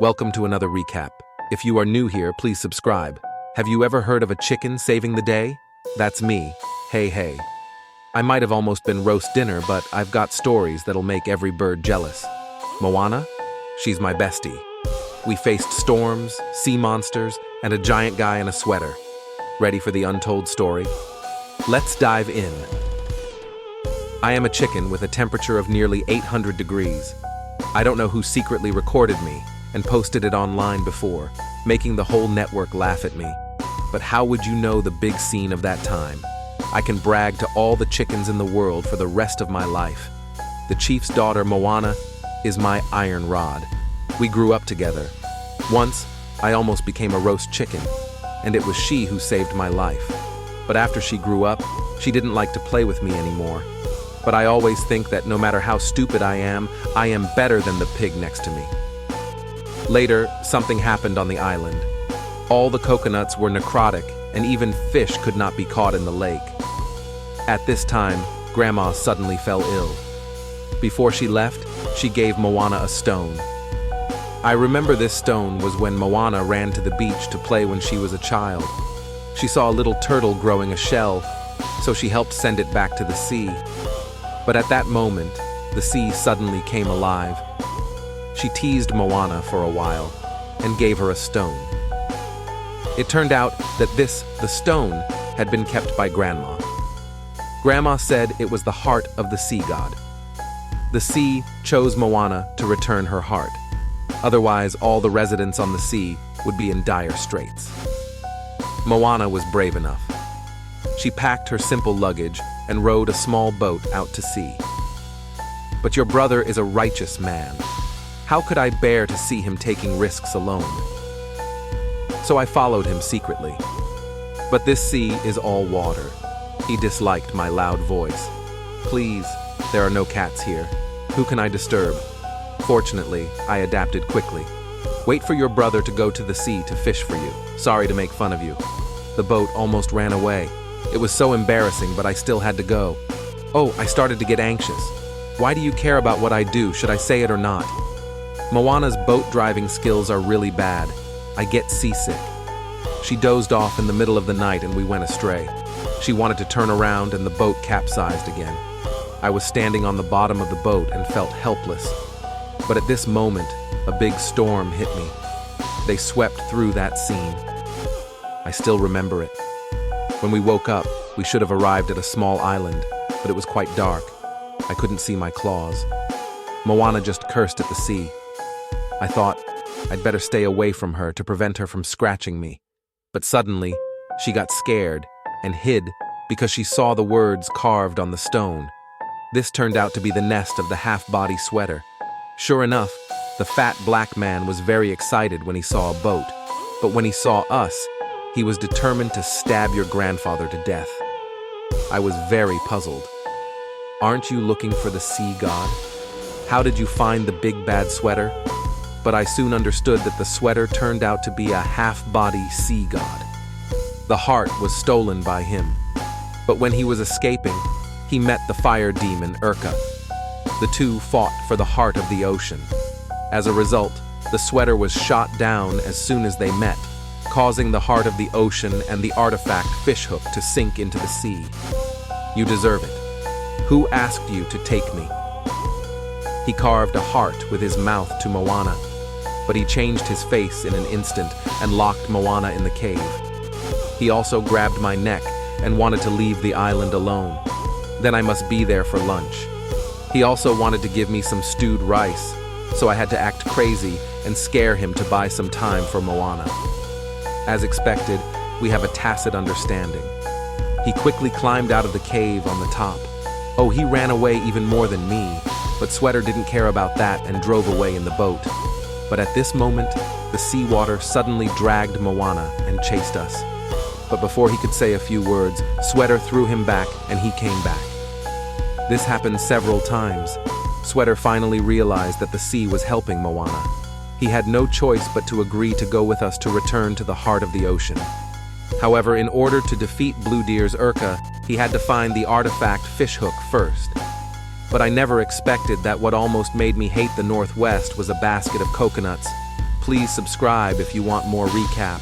Welcome to another recap. If you are new here, please subscribe. Have you ever heard of a chicken saving the day? That's me, Hei Hei. I might have almost been roast dinner, but I've got stories that'll make every bird jealous. Moana? She's my bestie. We faced storms, sea monsters, and a giant guy in a sweater. Ready for the untold story? Let's dive in. I am a chicken with a temperature of nearly 800 degrees. I don't know who secretly recorded me and posted it online before, making the whole network laugh at me. But how would you know the big scene of that time? I can brag to all the chickens in the world for the rest of my life. The chief's daughter, Moana, is my iron rod. We grew up together. Once, I almost became a roast chicken, and it was she who saved my life. But after she grew up, she didn't like to play with me anymore. But I always think that no matter how stupid I am better than the pig next to me. Later, something happened on the island. All the coconuts were necrotic, and even fish could not be caught in the lake. At this time, Grandma suddenly fell ill. Before she left, she gave Moana a stone. I remember this stone was when Moana ran to the beach to play when she was a child. She saw a little turtle growing a shell, so she helped send it back to the sea. But at that moment, the sea suddenly came alive. She teased Moana for a while and gave her a stone. It turned out that the stone, had been kept by Grandma. Grandma said it was the heart of the sea god. The sea chose Moana to return her heart. Otherwise, all the residents on the sea would be in dire straits. Moana was brave enough. She packed her simple luggage and rowed a small boat out to sea. But your brother is a righteous man. How could I bear to see him taking risks alone? So I followed him secretly. But this sea is all water. He disliked my loud voice. Please, there are no cats here. Who can I disturb? Fortunately, I adapted quickly. Wait for your brother to go to the sea to fish for you. Sorry to make fun of you. The boat almost ran away. It was so embarrassing, but I still had to go. Oh, I started to get anxious. Why do you care about what I do? Should I say it or not? Moana's boat driving skills are really bad. I get seasick. She dozed off in the middle of the night and we went astray. She wanted to turn around and the boat capsized again. I was standing on the bottom of the boat and felt helpless. But at this moment, a big storm hit me. They swept through that scene. I still remember it. When we woke up, we should have arrived at a small island, but it was quite dark. I couldn't see my claws. Moana just cursed at the sea. I thought I'd better stay away from her to prevent her from scratching me. But suddenly, she got scared and hid because she saw the words carved on the stone. This turned out to be the nest of the half-body sweater. Sure enough, the fat black man was very excited when he saw a boat. But when he saw us, he was determined to stab your grandfather to death. I was very puzzled. Aren't you looking for the sea god? How did you find the big bad sweater? But I soon understood that the sweater turned out to be a half-body sea god. The heart was stolen by him. But when he was escaping, he met the fire demon Urka. The two fought for the heart of the ocean. As a result, the sweater was shot down as soon as they met, causing the heart of the ocean and the artifact fishhook to sink into the sea. You deserve it. Who asked you to take me? He carved a heart with his mouth to Moana, but he changed his face in an instant and locked Moana in the cave. He also grabbed my neck and wanted to leave the island alone. Then I must be there for lunch. He also wanted to give me some stewed rice, so I had to act crazy and scare him to buy some time for Moana. As expected, we have a tacit understanding. He quickly climbed out of the cave on the top. Oh, he ran away even more than me, but Sweater didn't care about that and drove away in the boat. But at this moment, the seawater suddenly dragged Moana and chased us. But before he could say a few words, Sweater threw him back and he came back. This happened several times. Sweater finally realized that the sea was helping Moana. He had no choice but to agree to go with us to return to the heart of the ocean. However, in order to defeat Blue Deer's Urka, he had to find the artifact fishhook first. But I never expected that what almost made me hate the Northwest was a basket of coconuts. Please subscribe if you want more recap.